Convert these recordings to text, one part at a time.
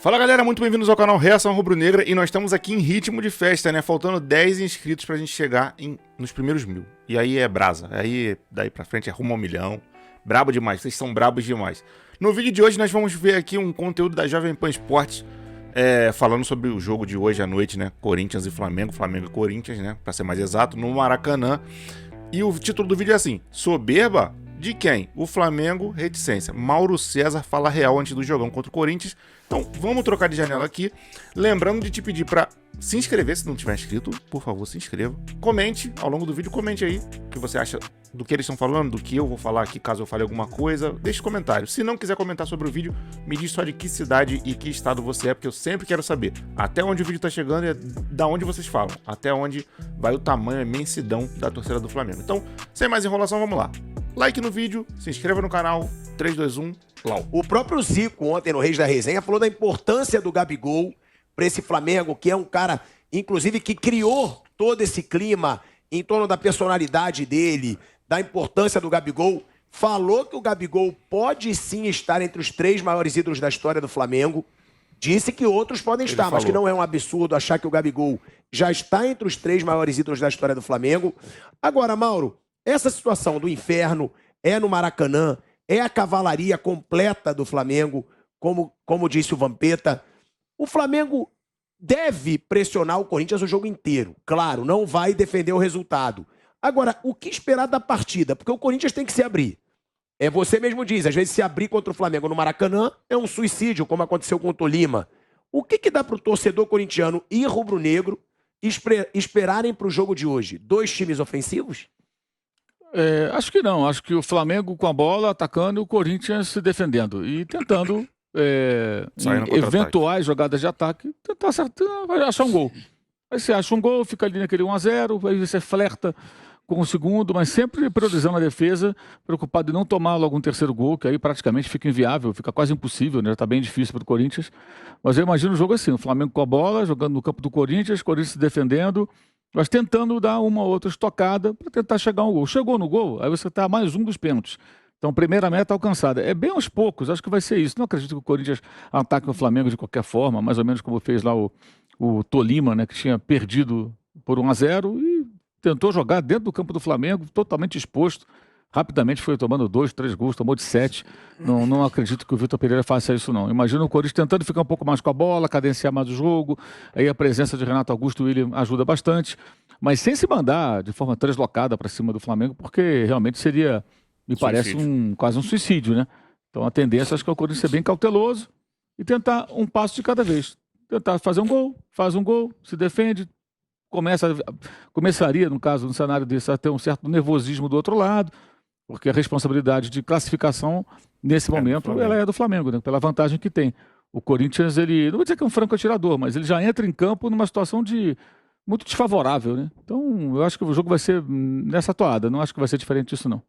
Fala galera, muito bem-vindos ao canal Reação Rubro-Negra e nós estamos aqui em ritmo de festa, né? Faltando 10 inscritos pra gente chegar nos primeiros 1000. E aí é brasa, aí daí pra frente é rumo ao 1.000.000. Brabo demais, vocês são brabos demais. No vídeo de hoje nós vamos ver aqui um conteúdo da Jovem Pan Esportes, falando sobre o jogo de hoje à noite, né? Corinthians e Flamengo, Flamengo e Corinthians, né? Pra ser mais exato, no Maracanã. E o título do vídeo é assim: soberba de quem? O Flamengo, reticência. Mauro César fala real antes do jogão contra o Corinthians. Então, vamos trocar de janela aqui. Lembrando de te pedir para se inscrever, se não tiver inscrito, por favor, se inscreva. Comente ao longo do vídeo, comente aí o que você acha do que eles estão falando, do que eu vou falar aqui, caso eu fale alguma coisa. Deixe comentário. Se não quiser comentar sobre o vídeo, me diz só de que cidade e que estado você é, porque eu sempre quero saber até onde o vídeo tá chegando e da onde vocês falam, até onde vai o tamanho, a imensidão da torcida do Flamengo. Então, sem mais enrolação, vamos lá. Like no vídeo, se inscreva no canal, 3, 2, 1, Lau. O próprio Zico, ontem no Reis da Resenha, falou da importância do Gabigol para esse Flamengo, que é um cara, inclusive, que criou todo esse clima em torno da personalidade dele, da importância do Gabigol. Falou que o Gabigol pode sim estar entre os 3 maiores ídolos da história do Flamengo. Disse que outros podem estar, mas que não é um absurdo achar que o Gabigol já está entre os 3 maiores ídolos da história do Flamengo. Agora, Mauro, essa situação do inferno é no Maracanã, é a cavalaria completa do Flamengo, como disse o Vampeta. O Flamengo deve pressionar o Corinthians o jogo inteiro. Claro, não vai defender o resultado. Agora, o que esperar da partida? Porque o Corinthians tem que se abrir. Você mesmo diz, às vezes se abrir contra o Flamengo no Maracanã é um suicídio, como aconteceu com o Tolima. O que dá para o torcedor corintiano e rubro-negro esperarem para o jogo de hoje? 2 times ofensivos? Acho que não. Acho que o Flamengo com a bola atacando e o Corinthians se defendendo e tentando, em eventuais jogadas de ataque, tentar achar um gol. Aí você acha um gol, fica ali naquele 1-0, aí você flerta com o segundo, mas sempre priorizando a defesa, preocupado em não tomar logo um terceiro gol, que aí praticamente fica inviável, fica quase impossível, né? Tá bem difícil para o Corinthians. Mas eu imagino o jogo assim, o Flamengo com a bola, jogando no campo do Corinthians se defendendo, mas tentando dar uma ou outra estocada para tentar chegar a um gol. Chegou no gol, aí você está a mais um dos pênaltis. Então, primeira meta alcançada. É bem aos poucos, acho que vai ser isso. Não acredito que o Corinthians ataque o Flamengo de qualquer forma, mais ou menos como fez lá o Tolima, né, que tinha perdido por 1-0 e tentou jogar dentro do campo do Flamengo, totalmente exposto. Rapidamente foi tomando 2, 3 gols, tomou de 7. Não acredito que o Vitor Pereira faça isso, não. Imagina o Corinthians tentando ficar um pouco mais com a bola, cadenciar mais o jogo. Aí a presença de Renato Augusto e William ajuda bastante. Mas sem se mandar de forma translocada para cima do Flamengo, porque realmente seria, me parece, quase um suicídio, né? Então a tendência, acho que é o Corinthians ser bem cauteloso e tentar um passo de cada vez. Tentar fazer um gol, faz um gol, se defende, começaria, no caso, no cenário desse, a ter um certo nervosismo do outro lado, porque a responsabilidade de classificação, nesse momento, ela é do Flamengo, né? Pela vantagem que tem. O Corinthians, ele, não vou dizer que é um franco atirador, mas ele já entra em campo numa situação muito desfavorável, né? Então, eu acho que o jogo vai ser nessa toada, não acho que vai ser diferente disso, não.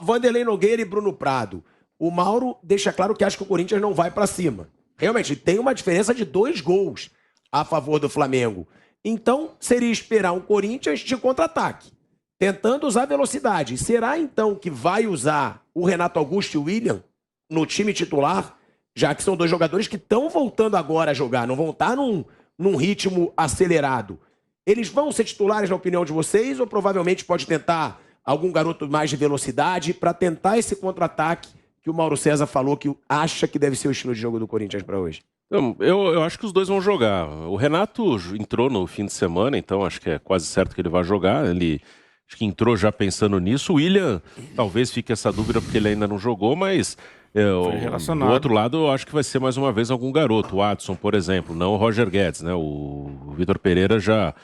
Vanderlei Nogueira e Bruno Prado. O Mauro deixa claro que acha que o Corinthians não vai para cima. Realmente, tem uma diferença de 2 gols a favor do Flamengo. Então, seria esperar um Corinthians de contra-ataque, tentando usar velocidade. Será, então, que vai usar o Renato Augusto e o William no time titular, já que são 2 jogadores que estão voltando agora a jogar, não vão estar num ritmo acelerado? Eles vão ser titulares, na opinião de vocês, ou provavelmente pode tentar algum garoto mais de velocidade para tentar esse contra-ataque que o Mauro César falou que acha que deve ser o estilo de jogo do Corinthians para hoje? Eu acho que os dois vão jogar. O Renato entrou no fim de semana, então acho que é quase certo que ele vai jogar. Ele acho que entrou já pensando nisso. O William, talvez fique essa dúvida porque ele ainda não jogou, mas do outro lado eu acho que vai ser mais uma vez algum garoto. O Adson, por exemplo, não o Roger Guedes, né? O Vitor Pereira já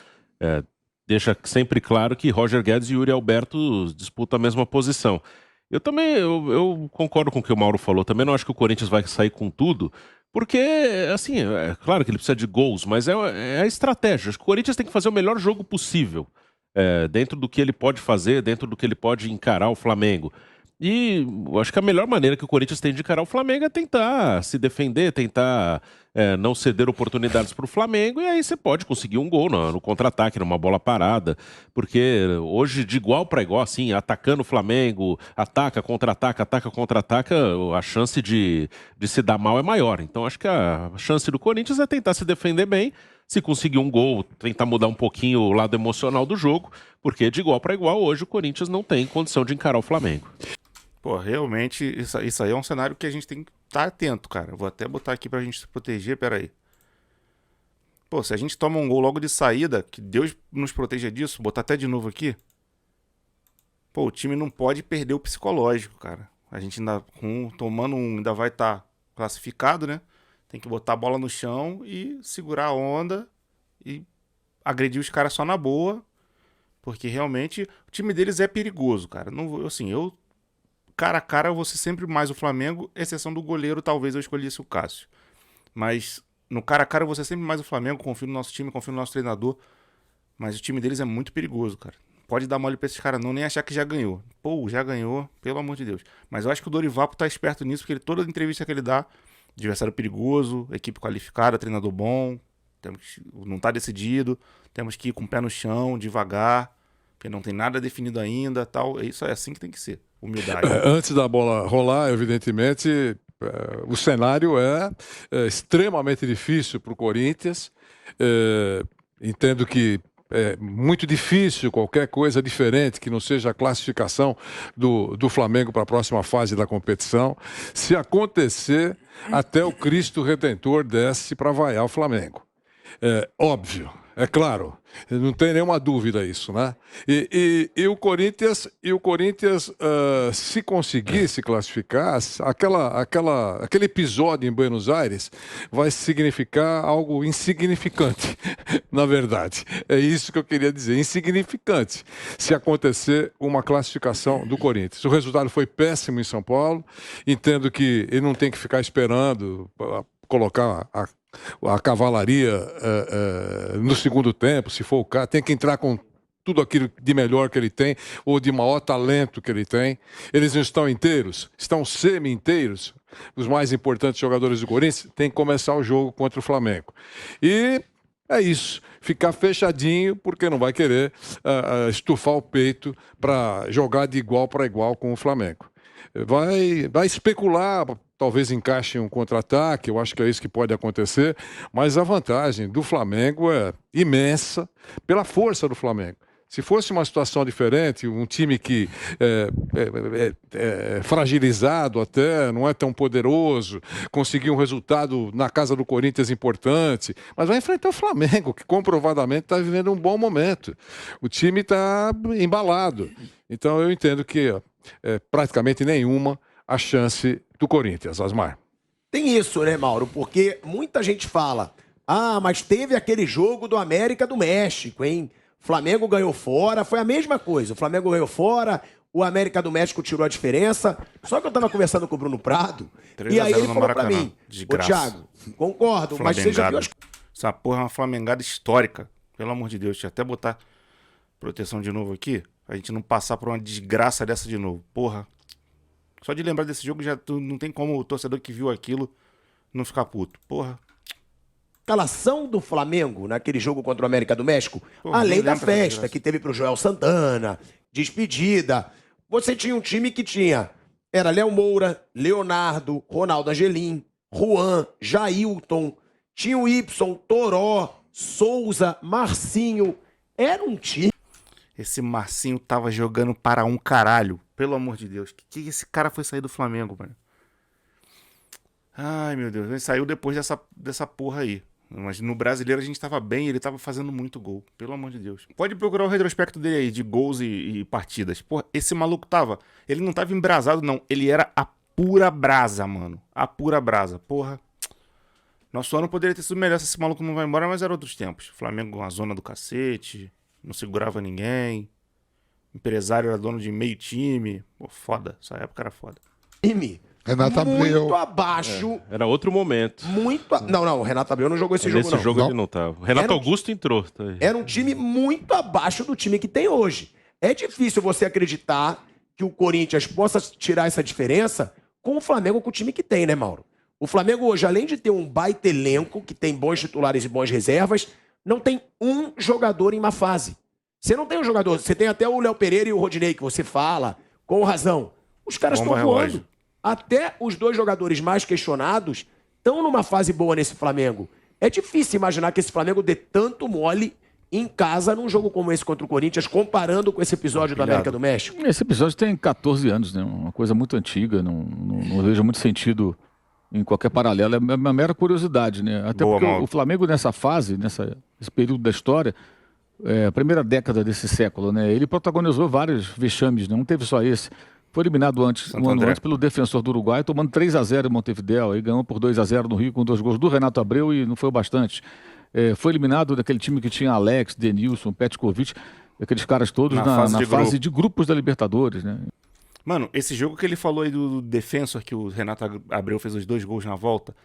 deixa sempre claro que Roger Guedes e Yuri Alberto disputam a mesma posição. Eu concordo com o que o Mauro falou. Também não acho que o Corinthians vai sair com tudo, porque, assim, é claro que ele precisa de gols, mas é a estratégia. Acho que o Corinthians tem que fazer o melhor jogo possível, dentro do que ele pode fazer, dentro do que ele pode encarar o Flamengo. E eu acho que a melhor maneira que o Corinthians tem de encarar o Flamengo é tentar se defender, tentar não ceder oportunidades para o Flamengo, e aí você pode conseguir um gol no contra-ataque, numa bola parada, porque hoje de igual para igual, assim, atacando o Flamengo, ataca, contra-ataca, a chance de se dar mal é maior. Então acho que a chance do Corinthians é tentar se defender bem, se conseguir um gol, tentar mudar um pouquinho o lado emocional do jogo, porque de igual para igual hoje o Corinthians não tem condição de encarar o Flamengo. Pô, realmente, isso aí é um cenário que a gente tem que estar atento, cara. Vou até botar aqui pra gente se proteger, peraí. Pô, se a gente toma um gol logo de saída, que Deus nos proteja disso, botar até de novo aqui. Pô, o time não pode perder o psicológico, cara. A gente ainda, tomando ainda vai estar classificado, né? Tem que botar a bola no chão e segurar a onda e agredir os caras só na boa. Porque realmente o time deles é perigoso, cara. Não, assim, cara a cara, eu vou ser sempre mais o Flamengo, exceção do goleiro, talvez eu escolhesse o Cássio. Mas no cara a cara eu vou ser sempre mais o Flamengo, confio no nosso time, confio no nosso treinador. Mas o time deles é muito perigoso, cara. Pode dar mole pra esses caras não, nem achar que já ganhou. Pô, já ganhou, pelo amor de Deus. Mas eu acho que o Dorival tá esperto nisso, porque toda entrevista que ele dá, adversário perigoso, equipe qualificada, treinador bom, não tá decidido, temos que ir com o pé no chão, devagar, porque não tem nada definido ainda, tal. Isso é assim que tem que ser. Humildade. Antes da bola rolar, evidentemente, o cenário é extremamente difícil para o Corinthians. Entendo que é muito difícil qualquer coisa diferente que não seja a classificação do Flamengo para a próxima fase da competição. Se acontecer, até o Cristo Redentor desce para vaiar o Flamengo. Óbvio. É claro, não tem nenhuma dúvida isso, né? E o Corinthians, se conseguir se classificar, aquele episódio em Buenos Aires vai significar algo insignificante, na verdade. É isso que eu queria dizer, insignificante, se acontecer uma classificação do Corinthians. O resultado foi péssimo em São Paulo, entendo que ele não tem que ficar esperando colocar a cavalaria no segundo tempo, se for o caso, tem que entrar com tudo aquilo de melhor que ele tem, ou de maior talento que ele tem. Eles não estão inteiros, estão semi-inteiros. Os mais importantes jogadores do Corinthians têm que começar o jogo contra o Flamengo. E é isso, ficar fechadinho, porque não vai querer estufar o peito para jogar de igual para igual com o Flamengo. Vai especular, talvez encaixe um contra-ataque, eu acho que é isso que pode acontecer, mas a vantagem do Flamengo é imensa pela força do Flamengo. Se fosse uma situação diferente, um time que é fragilizado até, não é tão poderoso, conseguir um resultado na casa do Corinthians importante, mas vai enfrentar o Flamengo, que comprovadamente está vivendo um bom momento. O time está embalado. Então eu entendo que praticamente nenhuma a chance do Corinthians, Asmar. Tem isso, né, Mauro? Porque muita gente fala, mas teve aquele jogo do América do México, hein? Flamengo ganhou fora, foi a mesma coisa. O Flamengo ganhou fora, o América do México tirou a diferença. Só que eu tava conversando com o Bruno Prado, e aí ele falou pra mim, ô Thiago, concordo, mas você já viu as... Essa porra é uma flamengada histórica, pelo amor de Deus. Deixa eu até botar proteção de novo aqui, pra gente não passar por uma desgraça dessa de novo. Porra, só de lembrar desse jogo já não tem como o torcedor que viu aquilo não ficar puto. Porra. Escalação do Flamengo naquele jogo contra o América do México, além da festa que teve pro Joel Santana, despedida, você tinha um time que era Léo Moura, Leonardo, Ronaldo Angelim, Juan, Jailton, tinha o Y, Toró, Souza, Marcinho, era um time... Esse Marcinho tava jogando para um caralho, pelo amor de Deus, que esse cara foi sair do Flamengo, mano? Ai, meu Deus, ele saiu depois dessa porra aí. Mas no Brasileiro a gente tava bem, ele tava fazendo muito gol. Pelo amor de Deus. Pode procurar o retrospecto dele aí, de gols e partidas. Porra, esse maluco ele não tava embrasado, não. Ele era a pura brasa, mano. A pura brasa. Porra. Nosso ano poderia ter sido melhor se esse maluco não vai embora, mas eram outros tempos. Flamengo, uma zona do cacete. Não segurava ninguém. Empresário era dono de meio time. Pô, foda. Essa época era foda. Time. Renato Abreu. Muito abaixo. Era outro momento. Não, o Renato Abreu não jogou esse jogo, não. Nesse jogo ele não tava. O Renato Augusto entrou. Tá aí. Era um time muito abaixo do time que tem hoje. É difícil você acreditar que o Corinthians possa tirar essa diferença com o Flamengo, com o time que tem, né, Mauro? O Flamengo hoje, além de ter um baita elenco, que tem bons titulares e boas reservas, não tem um jogador em má fase. Você não tem um jogador, você tem até o Léo Pereira e o Rodinei, que você fala, com razão. Os caras estão voando. Até os 2 jogadores mais questionados estão numa fase boa nesse Flamengo. É difícil imaginar que esse Flamengo dê tanto mole em casa num jogo como esse contra o Corinthians, comparando com esse episódio do América do México. Esse episódio tem 14 anos, né? Uma coisa muito antiga, não vejo muito sentido em qualquer paralelo. É uma mera curiosidade, né? Até porque o Flamengo nessa fase, nesse período da história, a primeira década desse século, né? Ele protagonizou vários vexames, né? Não teve só esse. Foi eliminado um ano antes pelo Defensor do Uruguai, tomando 3-0 em Montevidéu, aí ganhou por 2-0 no Rio com 2 gols do Renato Abreu e não foi o bastante. Foi eliminado daquele time que tinha Alex, Denilson, Petkovic, aqueles caras todos na fase de grupos da Libertadores, né? Mano, esse jogo que ele falou aí do Defensor, que o Renato Abreu fez os 2 gols na volta,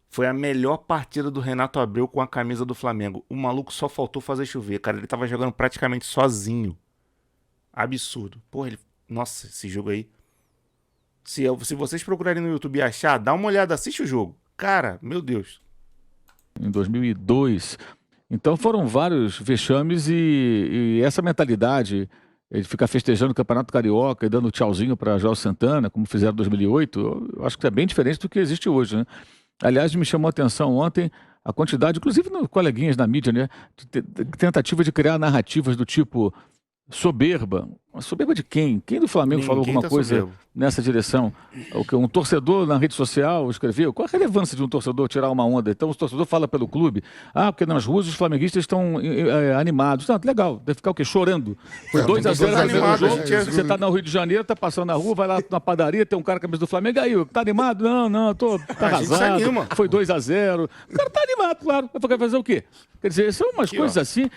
foi a melhor partida do Renato Abreu com a camisa do Flamengo. O maluco só faltou fazer chover, cara. Ele tava jogando praticamente sozinho. Absurdo. Porra, nossa, esse jogo aí. Se vocês procurarem no YouTube e achar, dá uma olhada, assiste o jogo. Cara, meu Deus. Em 2002. Então foram vários vexames e essa mentalidade de ficar festejando o Campeonato Carioca e dando tchauzinho para João Santana, como fizeram em 2008, eu acho que é bem diferente do que existe hoje, né? Aliás, me chamou a atenção ontem a quantidade, inclusive nos coleguinhas na mídia, né? Tentativa de criar narrativas do tipo soberba. Soberba de quem? Quem do Flamengo falou alguma coisa nessa direção? Um torcedor na rede social escreveu. Qual a relevância de um torcedor tirar uma onda? Então o torcedor fala pelo clube. Porque nas ruas os flamenguistas estão animados. Não, legal. Deve ficar o quê? Chorando. Foi 2-0 no jogo. Você está no Rio de Janeiro, está passando na rua, vai lá na padaria, tem um cara com a camisa do Flamengo. E aí, tá animado? Não, tá arrasado. Foi 2-0. O cara tá animado, claro. Vai fazer o quê? Quer dizer, são umas coisas assim.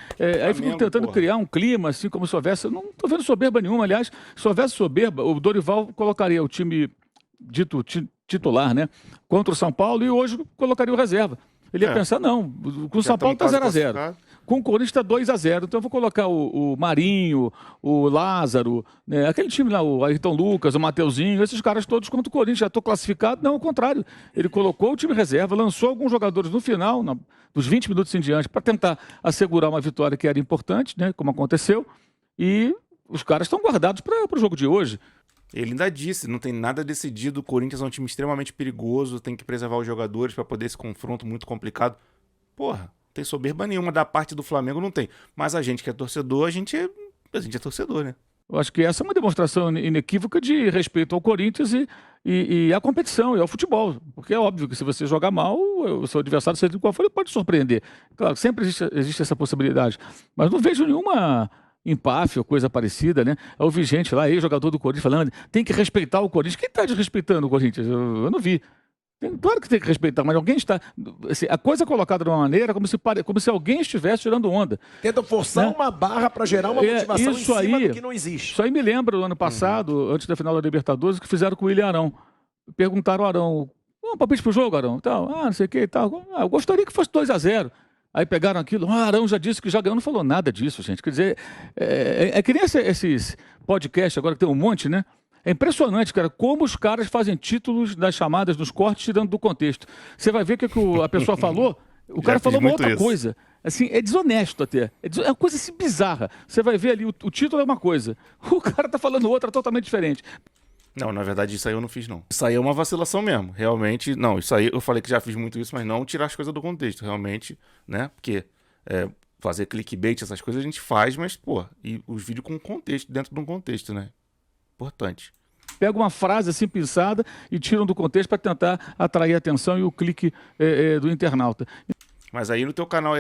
Aí ficam tentando criar um clima, assim, como se houvesse. Não estou vendo soberba nenhuma. Aliás, se houvesse soberba, o Dorival colocaria o time dito titular, né? Contra o São Paulo e hoje colocaria o reserva. Ele ia pensar, não, com o São Paulo está 0-0. Com o Corinthians está 2-0. Então eu vou colocar o Marinho, o Lázaro, né? Aquele time lá, o Ayrton Lucas, o Mateuzinho, esses caras todos contra o Corinthians. Já estou classificado. Não, ao contrário. Ele colocou o time reserva, lançou alguns jogadores no final, dos 20 minutos em diante, para tentar assegurar uma vitória que era importante, né? Como aconteceu. E os caras estão guardados para o jogo de hoje. Ele ainda disse, não tem nada decidido, o Corinthians é um time extremamente perigoso, tem que preservar os jogadores para poder esse confronto muito complicado. Porra, não tem soberba nenhuma da parte do Flamengo, não tem. Mas a gente que é torcedor, a gente é torcedor, né? Eu acho que essa é uma demonstração inequívoca de respeito ao Corinthians e à competição e ao futebol. Porque é óbvio que se você jogar mal, o seu adversário, seja qual for, ele pode surpreender. Claro, sempre existe essa possibilidade. Mas não vejo nenhuma empáfia ou coisa parecida, né? Eu vi gente lá, ex-jogador do Corinthians, falando tem que respeitar o Corinthians. Quem está desrespeitando o Corinthians? Eu não vi. Claro que tem que respeitar, mas alguém está... Assim, a coisa é colocada de uma maneira como se alguém estivesse tirando onda. Tenta forçar uma barra para gerar uma motivação em cima do que não existe. Isso aí me lembra do ano passado, antes da final da Libertadores, que fizeram com o William Arão. Perguntaram ao Arão, palpite pro jogo, Arão? Tal, não sei o que e tal. Eu gostaria que fosse 2-0. Aí pegaram aquilo, Arão já disse que já ganhou, não falou nada disso, gente. Quer dizer, que nem esses podcasts agora que tem um monte, né? É impressionante, cara, como os caras fazem títulos das chamadas, dos cortes, tirando do contexto. Você vai ver o que a pessoa falou, o cara falou uma outra coisa. Assim, é desonesto até. É uma coisa assim, bizarra. Você vai ver ali, o título é uma coisa, o cara tá falando outra totalmente diferente. Não, na verdade, isso aí eu não fiz, não. Isso aí é uma vacilação mesmo. Realmente, não, isso aí eu falei que já fiz muito isso, mas não tirar as coisas do contexto. Realmente, né? Porque fazer clickbait, essas coisas a gente faz, mas, pô, e os vídeos com contexto, dentro de um contexto, né? Importante. Pega uma frase assim pensada e tiram do contexto para tentar atrair a atenção e o clique do internauta. Mas aí no teu canal,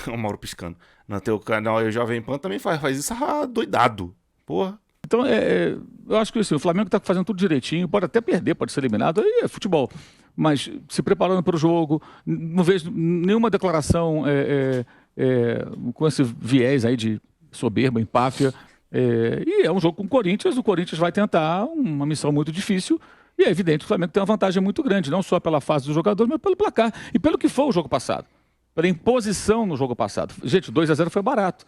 o Mauro piscando, no teu canal aí o Jovem Pan também faz isso doidado. Porra. Então, eu acho que assim, o Flamengo está fazendo tudo direitinho, pode até perder, pode ser eliminado, aí é futebol. Mas se preparando para o jogo, não vejo nenhuma declaração com esse viés aí de soberba, empáfia. E é um jogo com o Corinthians vai tentar uma missão muito difícil, e é evidente que o Flamengo tem uma vantagem muito grande, não só pela fase do jogador, mas pelo placar, e pelo que foi o jogo passado, pela imposição no jogo passado. Gente, 2-0 foi barato.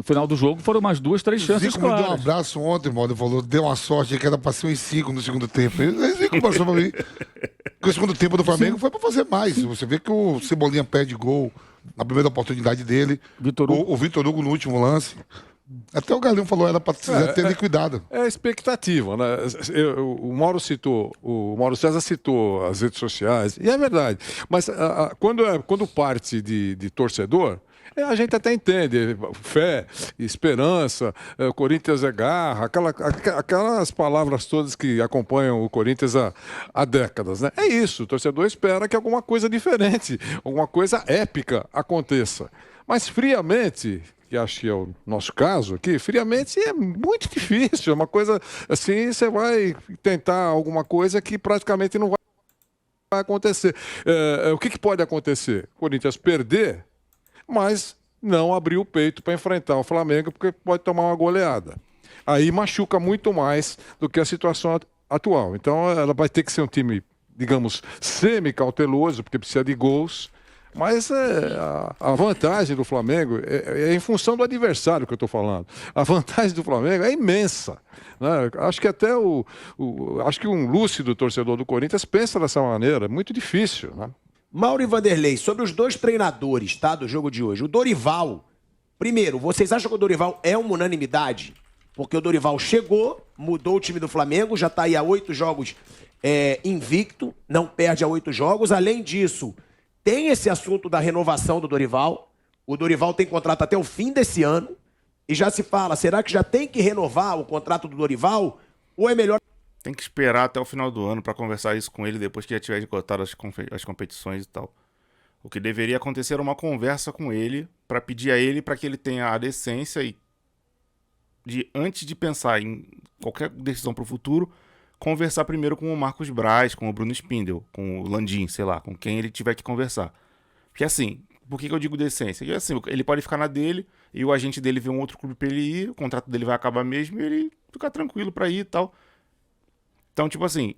No final do jogo foram mais 2, 3 chances Zico me deu um claras. abraço ontem, mano. Ele falou, deu uma sorte que era pra ser um 5 no segundo tempo. Zico passou pra mim. Porque o segundo tempo do Flamengo foi pra fazer mais. Você vê que o Cebolinha perde gol na primeira oportunidade dele. O Vitor Hugo no último lance. Até o Galinho falou, era pra ter liquidado. É expectativa, né? O Mauro César citou as redes sociais, e é verdade. Mas quando parte de torcedor, a gente até entende, fé, esperança, o Corinthians é garra, aquelas palavras todas que acompanham o Corinthians há décadas, né? É isso, o torcedor espera que alguma coisa diferente, alguma coisa épica aconteça. Mas friamente, que acho que é o nosso caso aqui, friamente é muito difícil, é uma coisa assim, você vai tentar alguma coisa que praticamente não vai acontecer. O que pode acontecer? O Corinthians perder, mas não abrir o peito para enfrentar o Flamengo, porque pode tomar uma goleada. Aí machuca muito mais do que a situação atual. Então ela vai ter que ser um time, digamos, semi-cauteloso, porque precisa de gols. Mas a vantagem do Flamengo é em função do adversário que eu estou falando. A vantagem do Flamengo é imensa, né? Acho que até acho que um lúcido torcedor do Corinthians pensa dessa maneira. É muito difícil, né? Mauro e Vanderlei, sobre os dois treinadores, tá, do jogo de hoje. O Dorival, primeiro, vocês acham que o Dorival é uma unanimidade? Porque o Dorival chegou, mudou o time do Flamengo, já está aí há 8 jogos invicto, não perde há 8 jogos. Além disso, tem esse assunto da renovação do Dorival. O Dorival tem contrato até o fim desse ano. E já se fala, será que já tem que renovar o contrato do Dorival? Ou é melhor... Tem que esperar até o final do ano para conversar isso com ele depois que já tiver esgotado as competições e tal. O que deveria acontecer era uma conversa com ele para pedir a ele para que ele tenha a decência e antes de pensar em qualquer decisão para o futuro, conversar primeiro com o Marcos Braz, com o Bruno Spindel, com o Landim, sei lá, com quem ele tiver que conversar. Porque assim, por que eu digo decência? Porque assim, ele pode ficar na dele e o agente dele vê um outro clube para ele ir, o contrato dele vai acabar mesmo e ele ficar tranquilo para ir e tal. Então, tipo assim,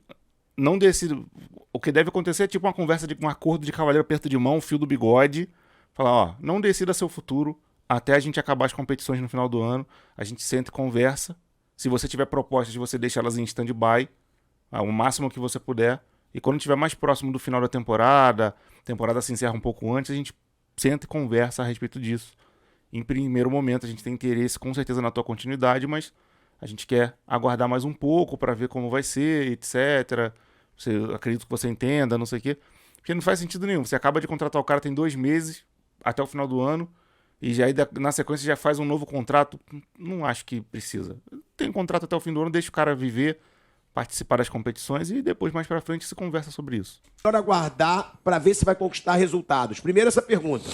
não decide. O que deve acontecer é tipo uma conversa de um acordo de cavaleiro perto de mão, fio do bigode. Falar, ó, não decida seu futuro até a gente acabar as competições no final do ano. A gente senta e conversa. Se você tiver propostas de você deixar elas em stand-by, o máximo que você puder. E quando estiver mais próximo do final da temporada, a temporada se encerra um pouco antes, a gente senta e conversa a respeito disso. Em primeiro momento, a gente tem interesse com certeza na tua continuidade, mas a gente quer aguardar mais um pouco para ver como vai ser, etc. Acredito que você entenda, não sei o quê. Porque não faz sentido nenhum. Você acaba de contratar o cara, tem 2 meses, até o final do ano, e já aí, na sequência já faz um novo contrato. Não acho que precisa. Tem um contrato até o fim do ano, deixa o cara viver, participar das competições e depois, mais pra frente, se conversa sobre isso. Agora aguardar para ver se vai conquistar resultados. Primeiro essa pergunta.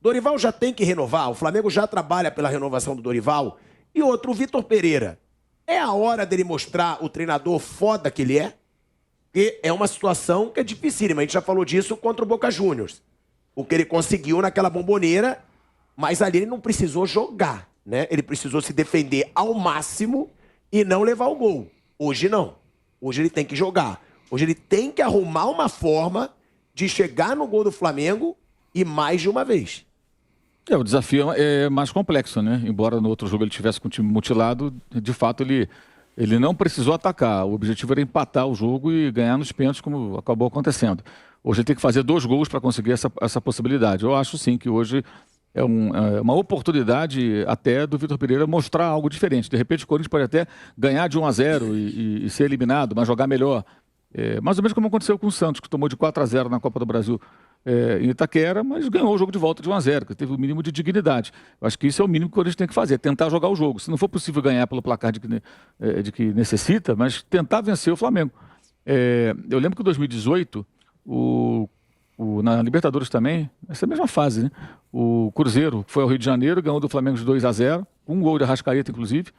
Dorival já tem que renovar? O Flamengo já trabalha pela renovação do Dorival? E outro, o Vitor Pereira. É a hora dele mostrar o treinador foda que ele é? Porque é uma situação que é dificílima. A gente já falou disso contra o Boca Juniors. O que ele conseguiu naquela Bombonera, mas ali ele não precisou jogar, né? Ele precisou se defender ao máximo e não levar o gol. Hoje não. Hoje ele tem que jogar. Hoje ele tem que arrumar uma forma de chegar no gol do Flamengo e mais de uma vez. O desafio é mais complexo, né? Embora no outro jogo ele tivesse com o time mutilado, de fato ele não precisou atacar. O objetivo era empatar o jogo e ganhar nos pênaltis, como acabou acontecendo. Hoje ele tem que fazer 2 gols para conseguir essa possibilidade. Eu acho sim que hoje é uma oportunidade até do Vitor Pereira mostrar algo diferente. De repente o Corinthians pode até ganhar de 1-0 e ser eliminado, mas jogar melhor. Mais ou menos como aconteceu com o Santos, que tomou de 4-0 na Copa do Brasil em Itaquera, mas ganhou o jogo de volta de 1-0, que teve o mínimo de dignidade. Eu acho que isso é o mínimo que o Corinthians tem que fazer, tentar jogar o jogo. Se não for possível ganhar pelo placar de que necessita, mas tentar vencer o Flamengo. Eu lembro que em 2018, na Libertadores também, essa mesma fase, né? O Cruzeiro foi ao Rio de Janeiro, ganhou do Flamengo de 2-0, com um gol de Arrascaeta, inclusive,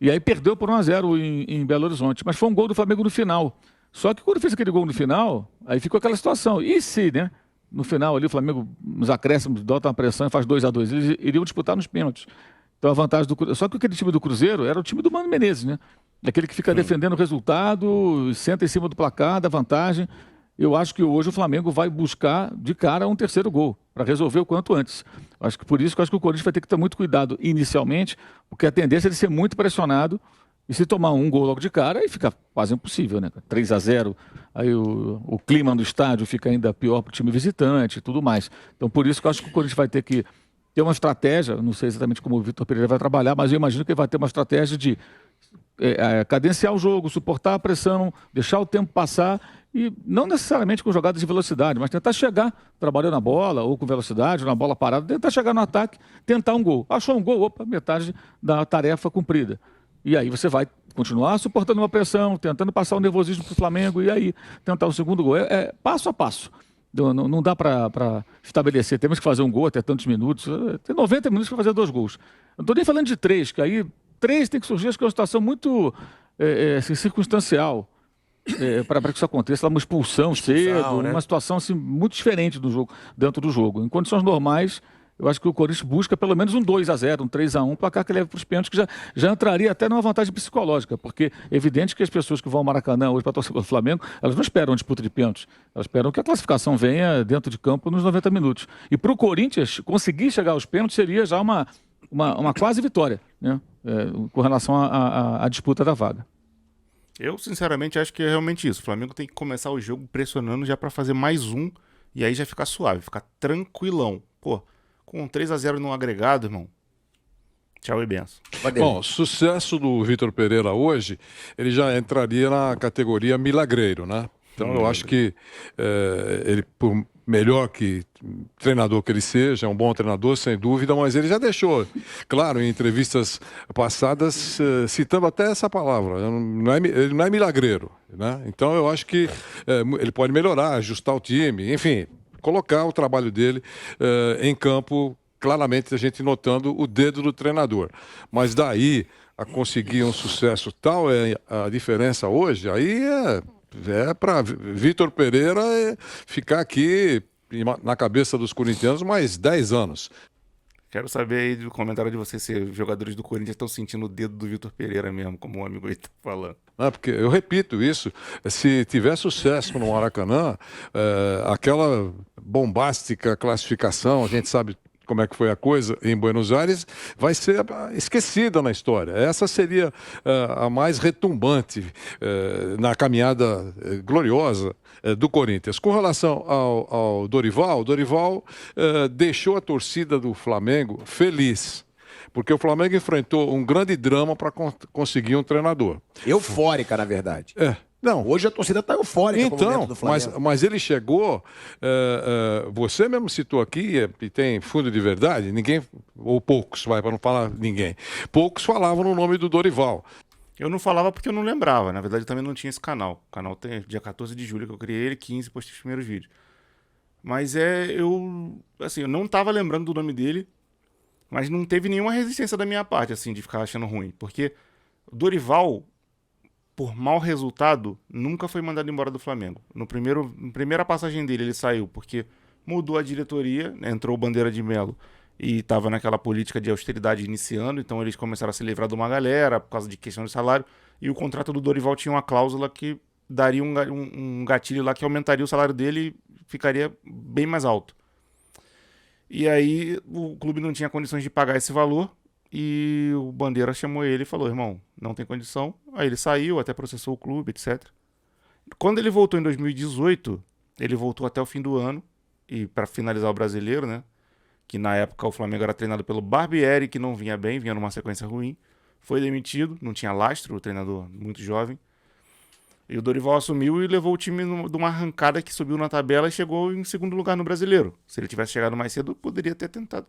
e aí perdeu por 1-0 em Belo Horizonte. Mas foi um gol do Flamengo no final. Só que quando fez aquele gol no final, aí ficou aquela situação. E se, né? No final ali o Flamengo, nos acréscimos, dota uma pressão e faz 2-2. Eles iriam disputar nos pênaltis. Então a vantagem do Cruzeiro... Só que aquele time do Cruzeiro era o time do Mano Menezes, né? Aquele que fica defendendo o resultado, senta em cima do placar, da vantagem. eu acho que hoje o Flamengo vai buscar de cara um terceiro gol, para resolver o quanto antes. Acho que por isso que eu acho que o Corinthians vai ter que ter muito cuidado inicialmente, porque a tendência é de ser muito pressionado e se tomar um gol logo de cara, aí fica quase impossível, né? 3-0, aí o clima no estádio fica ainda pior para o time visitante e tudo mais. Então por isso que eu acho que o Corinthians vai ter que ter uma estratégia, não sei exatamente como o Vitor Pereira vai trabalhar, mas eu imagino que ele vai ter uma estratégia de cadenciar o jogo, suportar a pressão, deixar o tempo passar e não necessariamente com jogadas de velocidade, mas tentar chegar trabalhando na bola ou com velocidade, ou na bola parada, tentar chegar no ataque, tentar um gol. Achou um gol, opa, metade da tarefa cumprida. E aí você vai continuar suportando uma pressão, tentando passar o nervosismo para o Flamengo e aí tentar o segundo gol. É passo a passo. Não dá para estabelecer, temos que fazer um gol até tantos minutos. Tem 90 minutos para fazer 2 gols. Não estou nem falando de 3, que aí 3 tem que surgir, acho que é uma situação muito assim, circunstancial para que isso aconteça. Uma expulsão cedo, né? Uma situação assim, muito diferente do jogo, dentro do jogo. Em condições normais, eu acho que o Corinthians busca pelo menos um 2-0, um 3-1, placar que leve para os pênaltis, que já entraria até numa vantagem psicológica, porque é evidente que as pessoas que vão ao Maracanã hoje para torcer pelo Flamengo, elas não esperam uma disputa de pênaltis, elas esperam que a classificação venha dentro de campo nos 90 minutos. E para o Corinthians, conseguir chegar aos pênaltis seria já uma quase vitória, né? Com relação à disputa da vaga. Eu, sinceramente, acho que é realmente isso. O Flamengo tem que começar o jogo pressionando já para fazer mais um e aí já ficar suave, ficar tranquilão. Pô, com 3-0 no agregado, irmão. Tchau e benção. Bom, sucesso do Vitor Pereira hoje, ele já entraria na categoria milagreiro, né? Então eu acho que ele, por melhor que treinador que ele seja, é um bom treinador, sem dúvida, mas ele já deixou, claro, em entrevistas passadas, citando até essa palavra, ele não é milagreiro, né? Então eu acho que ele pode melhorar, ajustar o time, enfim, colocar o trabalho dele em campo, claramente a gente notando o dedo do treinador. Mas daí a conseguir um sucesso tal, é a diferença hoje, aí é para Vitor Pereira ficar aqui na cabeça dos corintianos mais 10 anos. Quero saber aí do comentário de vocês se os jogadores do Corinthians estão sentindo o dedo do Vitor Pereira mesmo, como o amigo aí tá falando. Porque eu repito isso, se tiver sucesso no Maracanã, aquela bombástica classificação, a gente sabe como é que foi a coisa em Buenos Aires, vai ser esquecida na história. Essa seria a mais retumbante na caminhada gloriosa do Corinthians. Com relação ao Dorival, deixou a torcida do Flamengo feliz, porque o Flamengo enfrentou um grande drama para conseguir um treinador. Eufórica, na verdade. Não. Hoje a torcida está eufórica com o momento do Flamengo. Mas ele chegou, você mesmo citou aqui, e tem fundo de verdade, ninguém, ou poucos, para não falar ninguém, poucos falavam no nome do Dorival. Eu não falava porque eu não lembrava, na verdade eu também não tinha esse canal. O canal tem dia 14 de julho que eu criei ele, 15 postei os primeiros vídeos. Mas eu não estava lembrando do nome dele, mas não teve nenhuma resistência da minha parte, assim, de ficar achando ruim, porque o Dorival, por mau resultado, nunca foi mandado embora do Flamengo. Na primeira passagem dele, ele saiu porque mudou a diretoria, né, entrou o Bandeira de Melo e estava naquela política de austeridade iniciando, então eles começaram a se livrar de uma galera por causa de questão de salário, e o contrato do Dorival tinha uma cláusula que daria um gatilho lá que aumentaria o salário dele e ficaria bem mais alto. E aí o clube não tinha condições de pagar esse valor, e o Bandeira chamou ele e falou: irmão, não tem condição. Aí ele saiu, até processou o clube, etc. Quando ele voltou em 2018, ele voltou até o fim do ano, e para finalizar o Brasileiro, né? Que na época o Flamengo era treinado pelo Barbieri, que não vinha bem, vinha numa sequência ruim. Foi demitido, não tinha lastro, o treinador muito jovem. E o Dorival assumiu e levou o time de uma arrancada que subiu na tabela e chegou em segundo lugar no Brasileiro. Se ele tivesse chegado mais cedo, poderia ter tentado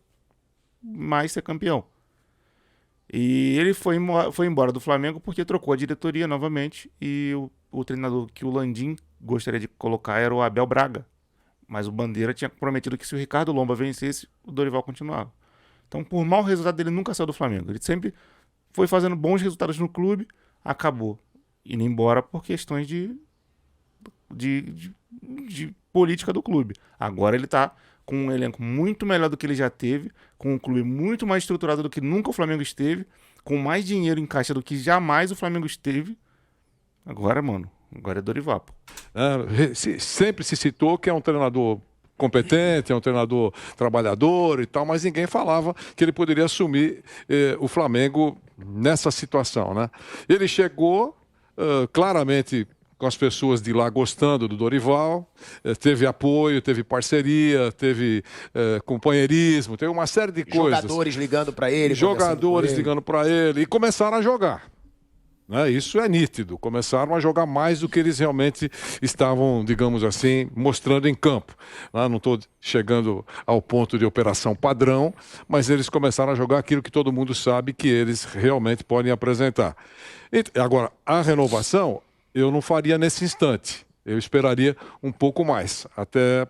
mais ser campeão. E ele foi embora do Flamengo porque trocou a diretoria novamente, e o treinador que o Landim gostaria de colocar era o Abel Braga. Mas o Bandeira tinha prometido que se o Ricardo Lomba vencesse, o Dorival continuava. Então, por mau resultado dele, nunca saiu do Flamengo. Ele sempre foi fazendo bons resultados no clube, acabou indo embora por questões de política do clube. Agora ele está com um elenco muito melhor do que ele já teve, com um clube muito mais estruturado do que nunca o Flamengo esteve, com mais dinheiro em caixa do que jamais o Flamengo esteve. Agora, mano, Agora é Dorival. Sempre se citou que é um treinador competente, é um treinador trabalhador e tal, mas ninguém falava que ele poderia assumir o Flamengo nessa situação, né? Ele chegou claramente com as pessoas de lá gostando do Dorival, teve apoio, teve parceria, teve companheirismo, teve uma série de coisas. Jogadores ligando para ele. Jogadores ligando para ele e começaram a jogar. Né? Isso é nítido. Começaram a jogar mais do que eles realmente estavam, digamos assim, mostrando em campo. Não estou chegando ao ponto de operação padrão, mas eles começaram a jogar aquilo que todo mundo sabe que eles realmente podem apresentar. Agora, a renovação eu não faria nesse instante. Eu esperaria um pouco mais, até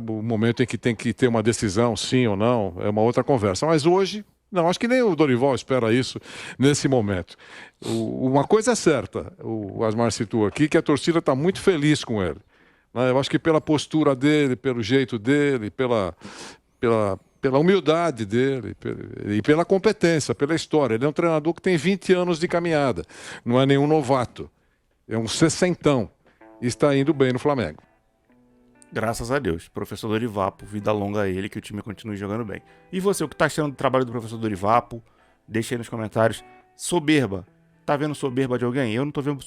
o momento em que tem que ter uma decisão, sim ou não, é uma outra conversa. Mas hoje, não, acho que nem o Dorival espera isso nesse momento. Uma coisa é certa, o Asmar citou aqui, que a torcida está muito feliz com ele. Eu acho que pela postura dele, pelo jeito dele, pela humildade dele e pela competência, pela história. Ele é um treinador que tem 20 anos de caminhada, não é nenhum novato, é um sessentão e está indo bem no Flamengo. Graças a Deus. Professor Dorivapo, vida longa a ele, que o time continue jogando bem. E você, o que tá achando do trabalho do professor Dorivapo? Deixa aí nos comentários. Soberba. Tá vendo soberba de alguém? Eu não tô vendo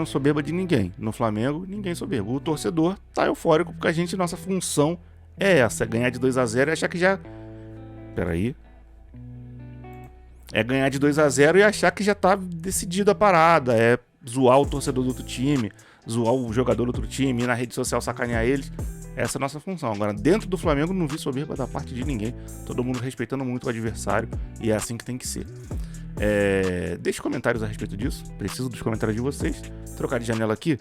soberba de ninguém. No Flamengo, ninguém soberba. O torcedor tá eufórico porque nossa função é essa. É ganhar de 2-0 e achar que já... Peraí. É ganhar de 2-0 e achar que já tá decidida a parada. É zoar o torcedor do outro time, zoar o jogador do outro time, ir na rede social sacanear eles. Essa é a nossa função. Agora, dentro do Flamengo, não vi soberba da parte de ninguém. Todo mundo respeitando muito o adversário. E é assim que tem que ser. Deixe comentários a respeito disso. Preciso dos comentários de vocês. Trocar de janela aqui.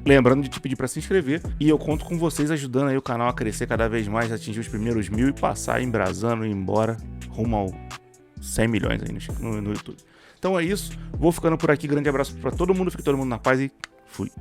Lembrando de te pedir para se inscrever. E eu conto com vocês ajudando aí o canal a crescer cada vez mais, atingir os primeiros 1000 e passar embrasando e ir embora rumo ao 100 milhões aí no YouTube. Então é isso. Vou ficando por aqui. Grande abraço para todo mundo. Fique todo mundo na paz e fui.